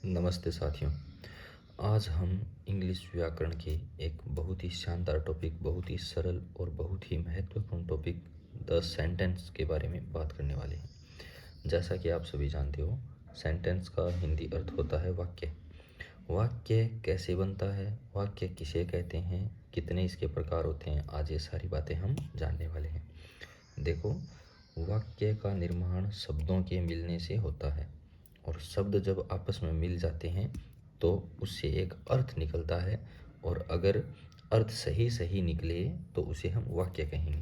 नमस्ते साथियों। आज हम इंग्लिश व्याकरण के एक बहुत ही शानदार टॉपिक, बहुत ही सरल और बहुत ही महत्वपूर्ण टॉपिक द सेंटेंस के बारे में बात करने वाले हैं। जैसा कि आप सभी जानते हो, सेंटेंस का हिंदी अर्थ होता है वाक्य। वाक्य कैसे बनता है, वाक्य किसे कहते हैं, कितने इसके प्रकार होते हैं, आज ये सारी बातें हम जानने वाले हैं। देखो, वाक्य का निर्माण शब्दों के मिलने से होता है और शब्द जब आपस में मिल जाते हैं तो उससे एक अर्थ निकलता है, और अगर अर्थ सही सही निकले तो उसे हम वाक्य कहेंगे।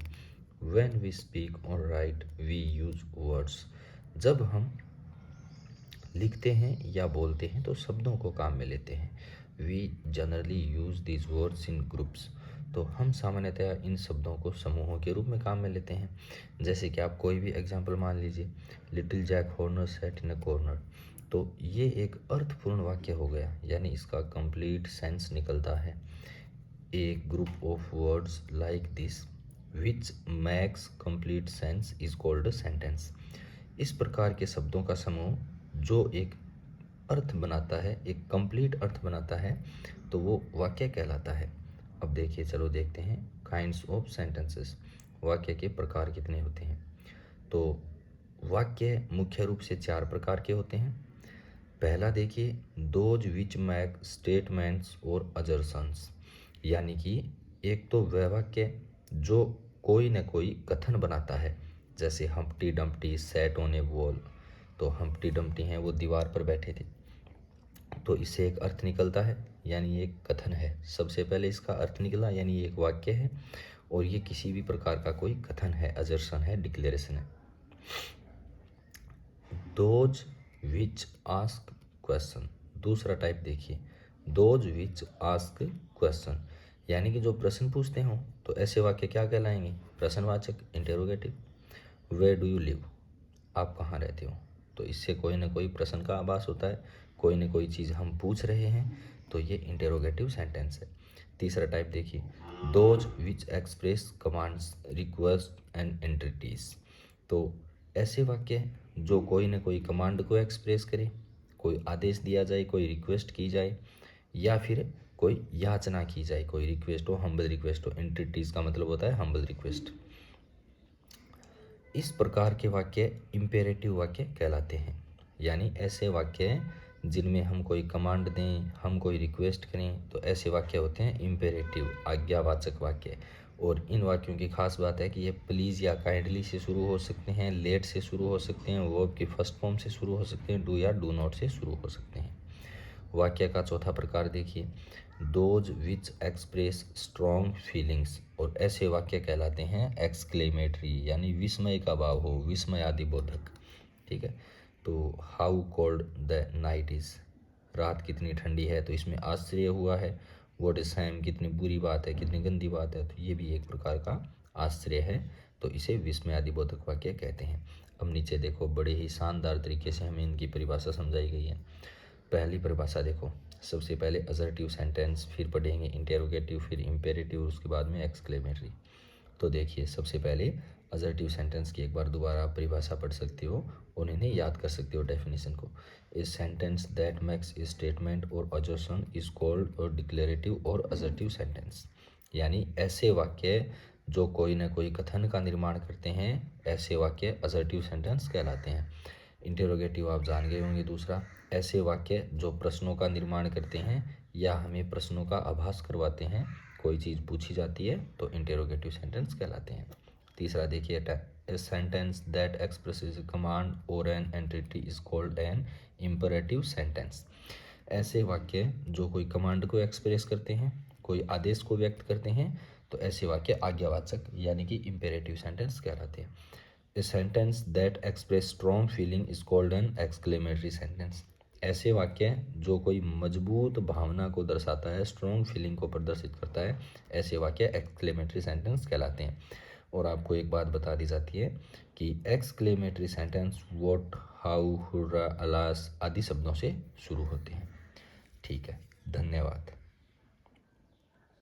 When we speak or write, we use words। जब हम लिखते हैं या बोलते हैं तो शब्दों को काम में लेते हैं। We generally use these words in groups। तो हम सामान्यतया इन शब्दों को समूहों के रूप में काम में लेते हैं। जैसे कि आप कोई भी एग्जाम्पल मान लीजिए, little Jack Horner sat in a corner. तो ये एक अर्थपूर्ण वाक्य हो गया, यानी इसका कंप्लीट सेंस निकलता है। A group of words like this which makes complete sense is called a sentence. इस प्रकार के शब्दों का समूह जो एक अर्थ बनाता है, एक कंप्लीट अर्थ बनाता है, तो वो वाक्य कहलाता है। अब देखिए, चलो देखते हैं काइंड्स ऑफ सेंटेंसेस। वाक्य के प्रकार कितने होते हैं? तो वाक्य मुख्य रूप से 4 प्रकार के होते हैं। पहला देखिए, दोज विच मैक स्टेटमेंट्स और अजर्शंस, यानी कि एक तो वह वाक्य जो कोई न कोई कथन बनाता है। जैसे Humpty Dumpty sat on A wall. तो हम्प्टी डम्प्टी हैं, वो दीवार पर बैठे थे, तो इससे एक अर्थ निकलता है, यानी ये एक कथन है। सबसे पहले इसका अर्थ निकला, यानी ये एक वाक्य है और ये किसी भी प्रकार का कोई कथन है, अजर्शन है, डिक्लेरेशन है। Those which ask question. दूसरा टाइप देखिए, दोज विच आस्क क्वेश्चन, यानी कि जो प्रश्न पूछते हो, तो ऐसे वाक्य क्या कहलाएंगे? प्रश्नवाचक, interrogative. Where do you live, आप कहाँ रहते हो? तो इससे कोई ना कोई प्रश्न का आभास होता है, कोई ना कोई चीज़ हम पूछ रहे हैं, तो ये इंटेरोगेटिव सेंटेंस है। तीसरा टाइप देखिए, those which express commands request and entreaties. तो ऐसे वाक्य जो कोई ना कोई कमांड को एक्सप्रेस करे, कोई आदेश दिया जाए, कोई रिक्वेस्ट की जाए, या फिर कोई याचना की जाए, कोई रिक्वेस्ट हो, हम्बल रिक्वेस्ट हो। एंट्रीटीज का मतलब होता है हम्बल रिक्वेस्ट। इस प्रकार के वाक्य इंपेरेटिव वाक्य कहलाते हैं, यानी ऐसे वाक्य जिनमें हम कोई कमांड दें, हम कोई रिक्वेस्ट करें, तो ऐसे वाक्य होते हैं इंपेरेटिव, आज्ञावाचक वाक्य। और इन वाक्यों की खास बात है कि ये प्लीज़ या काइंडली से शुरू हो सकते हैं, लेट से शुरू हो सकते हैं, वर्ब की फर्स्ट फॉर्म से शुरू हो सकते हैं, डू या डू नॉट से शुरू हो सकते हैं। वाक्य का चौथा प्रकार देखिए, those which express strong feelings. और ऐसे वाक्य कहलाते हैं एक्सक्लेमेटरी, यानी विस्मय का भाव हो, विस्मय आदि बोधक। ठीक है, तो how cold the night is, रात कितनी ठंडी है, तो इसमें आश्चर्य हुआ है। व्हाट इज सैम, कितनी बुरी बात है, कितनी गंदी बात है, तो ये भी एक प्रकार का आश्चर्य है, तो इसे विस्मय आदि बोधक वाक्य कहते हैं। अब नीचे देखो, बड़े ही शानदार तरीके से हमें इनकी परिभाषा समझाई गई है। पहली परिभाषा देखो, सबसे पहले असर्टिव सेंटेंस, फिर पढ़ेंगे इंटेरोगेटिव, फिर इंपेरेटिव, उसके बाद में एक्सक्लेमेटरी। तो देखिए, सबसे पहले असर्टिव सेंटेंस की एक बार दोबारा आप परिभाषा पढ़ सकते हो और इन्हें याद कर सकते हो डेफिनेशन को। ए sentence that makes a statement और अजर्शन इज कॉल्ड और डिक्लेरेटिव और असर्टिव सेंटेंस, यानी ऐसे वाक्य जो कोई ना कोई कथन का निर्माण करते हैं, ऐसे वाक्य असर्टिव सेंटेंस कहलाते हैं। इंटेरोगेटिव आप जान गए होंगे। दूसरा, ऐसे वाक्य जो प्रश्नों का निर्माण करते हैं या हमें प्रश्नों का आभास करवाते हैं, कोई चीज़ पूछी जाती है तो इंटेरोगेटिव सेंटेंस कहलाते हैं। तीसरा देखिए, a sentence that expresses a command और an entity is called an imperative sentence. ऐसे वाक्य जो कोई कमांड को एक्सप्रेस करते हैं, कोई आदेश को व्यक्त करते हैं, तो ऐसे वाक्य आज्ञावाचक यानी कि इंपेरेटिव सेंटेंस कहलाते हैं। ए sentence that express strong feeling is called N exclamatory sentence. ऐसे वाक्य जो कोई मजबूत भावना को दर्शाता है, स्ट्रॉन्ग फीलिंग को प्रदर्शित करता है, ऐसे वाक्य एक्सक्लेमेटरी सेंटेंस कहलाते हैं। और आपको एक बात बता दी जाती है कि exclamatory sentence what, how, hurrah, alas आदि शब्दों से शुरू होते हैं। ठीक है, धन्यवाद।